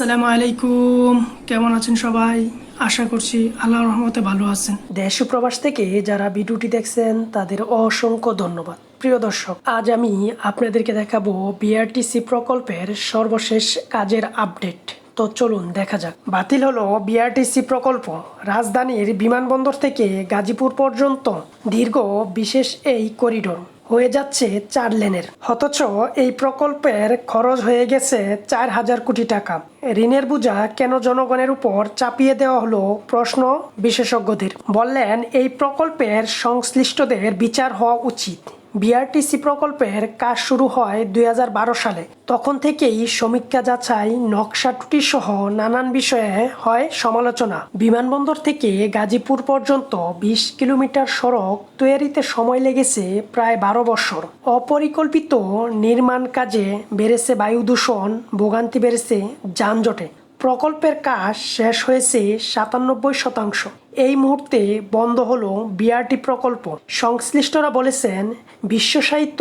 আসসালামু আলাইকুম। কেমন আছেন সবাই? আশা করছি আল্লাহর রহমতে ভালো আছেন। দেশ ও প্রবাস থেকে যারা ভিডিওটি দেখছেন তাদের অসংখ্য ধন্যবাদ। প্রিয় দর্শক, আজ আমি আপনাদেরকে দেখাবো বিআরটিসি প্রকল্পের সর্বশেষ কাজের আপডেট। তো চলুন দেখা যাক। বাতিল হলো বিআরটিসি প্রকল্প। রাজধানীর বিমানবন্দর থেকে গাজীপুর পর্যন্ত দীর্ঘ বিশেষ এই করিডোর হয়ে যাচ্ছে 4 লেনের। অথচ এই প্রকল্পের খরচ হয়ে গেছে 4,000 কোটি টাকা। ঋণের বোঝা কেন জনগণের উপর চাপিয়ে দেওয়া হলো, প্রশ্ন বিশেষজ্ঞদের। বললেন, এই প্রকল্পের সংশ্লিষ্টদের বিচার হওয়া উচিত। বিআরটিসি প্রকল্পের কাজ শুরু হয় 2012 সালে। তখন থেকেই সমীক্ষা যাচাই, নকশা ত্রুটি সহ নানান বিষয়ে হয় সমালোচনা। বিমানবন্দর থেকে গাজীপুর পর্যন্ত 20 কিলোমিটার সড়ক তৈরিতে সময় লেগেছে প্রায় 12 বছর। অপরিকল্পিত নির্মাণ কাজে বেড়েছে বায়ু দূষণ, ভোগান্তি বেড়েছে যানজটে। প্রকল্পের কাজ শেষ হয়েছে 97%। এই মুহূর্তে বন্ধ হলো বিআরটি প্রকল্প। সংশ্লিষ্টরা বলেছেন, বিশ্বসাহিত্য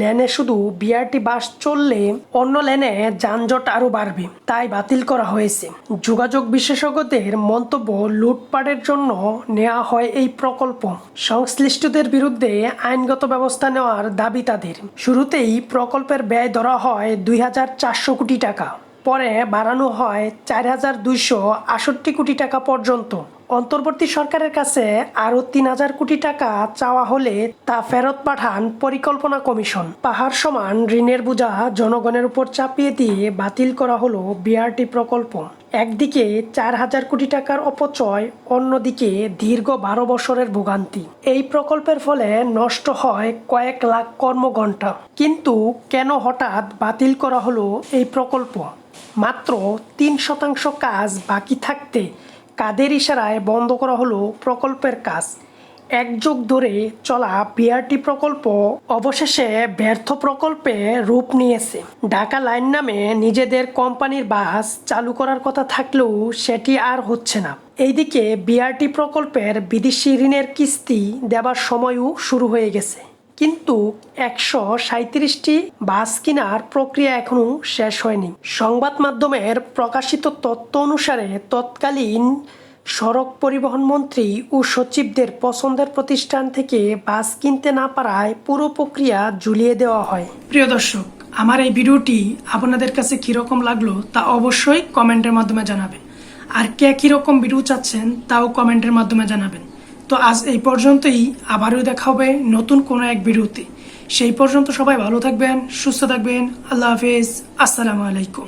লেনে শুধু বিআরটি বাস চললে অন্য লেনে যানজট আরও বাড়বে, তাই বাতিল করা হয়েছে। যোগাযোগ বিশেষজ্ঞদের মন্তব্য, লুটপাটের জন্য নেওয়া হয় এই প্রকল্প। সংশ্লিষ্টদের বিরুদ্ধে আইনগত ব্যবস্থা নেওয়ার দাবি তাদের। শুরুতেই প্রকল্পের ব্যয় ধরা হয় 2,400 কোটি টাকা, পরে বাড়ানো হয় 4,268 কোটি টাকা পর্যন্ত। অন্তর্বর্তী সরকারের কাছে আরও 3,000 কোটি টাকা চাওয়া হলে তা ফেরত পাঠান পরিকল্পনা কমিশন। পাহাড় সমান ঋণের বোঝা জনগণের উপর চাপিয়ে দিয়ে বাতিল করা হলো বিআরটি প্রকল্প। একদিকে 4,000 কোটি টাকার অপচয়, অন্যদিকে দীর্ঘ 12 বছরের ভোগান্তি। এই প্রকল্পের ফলে নষ্ট হয় কয়েক লাখ কর্মঘণ্টা। কিন্তু কেন হঠাৎ বাতিল করা হলো এই প্রকল্প? মাত্র 3% কাজ বাকি থাকতে কাদের ইশারায় বন্ধ করা হলো প্রকল্পের কাজ? এক যুগ ধরে চলা বিআরটি প্রকল্প অবশেষে ব্যর্থ প্রকল্পে রূপ নিয়েছে। ঢাকা লাইন নামে নিজেদের কোম্পানির বাস চালু করার কথা থাকলেও সেটি আর হচ্ছে না। এইদিকে বিআরটি প্রকল্পের বিদেশি ঋণের কিস্তি দেবার সময়ও শুরু হয়ে গেছে, কিন্তু 137টি বাস কেনার প্রক্রিয়া এখনও শেষ হয়নি। সংবাদ মাধ্যমের প্রকাশিত তথ্য অনুসারে তৎকালীন সড়ক পরিবহন মন্ত্রী ও সচিবদের পছন্দের প্রতিষ্ঠান থেকে বাস কিনতে না পারায় পুরো প্রক্রিয়া ঝুলিয়ে দেওয়া হয়। প্রিয় দর্শক, আমার এই ভিডিওটি আপনাদের কাছে কীরকম লাগলো তা অবশ্যই কমেন্টের মাধ্যমে জানাবেন। আর কে কীরকম ভিডিও চাচ্ছেন তাও কমেন্টের মাধ্যমে জানাবেন। তো আজ এই পর্যন্তই, আবারও দেখা হবে নতুন কোনো এক ভিডিওতে। সেই পর্যন্ত সবাই ভালো থাকবেন, সুস্থ থাকবেন। আল্লাহ হাফেজ। আসসালামু আলাইকুম।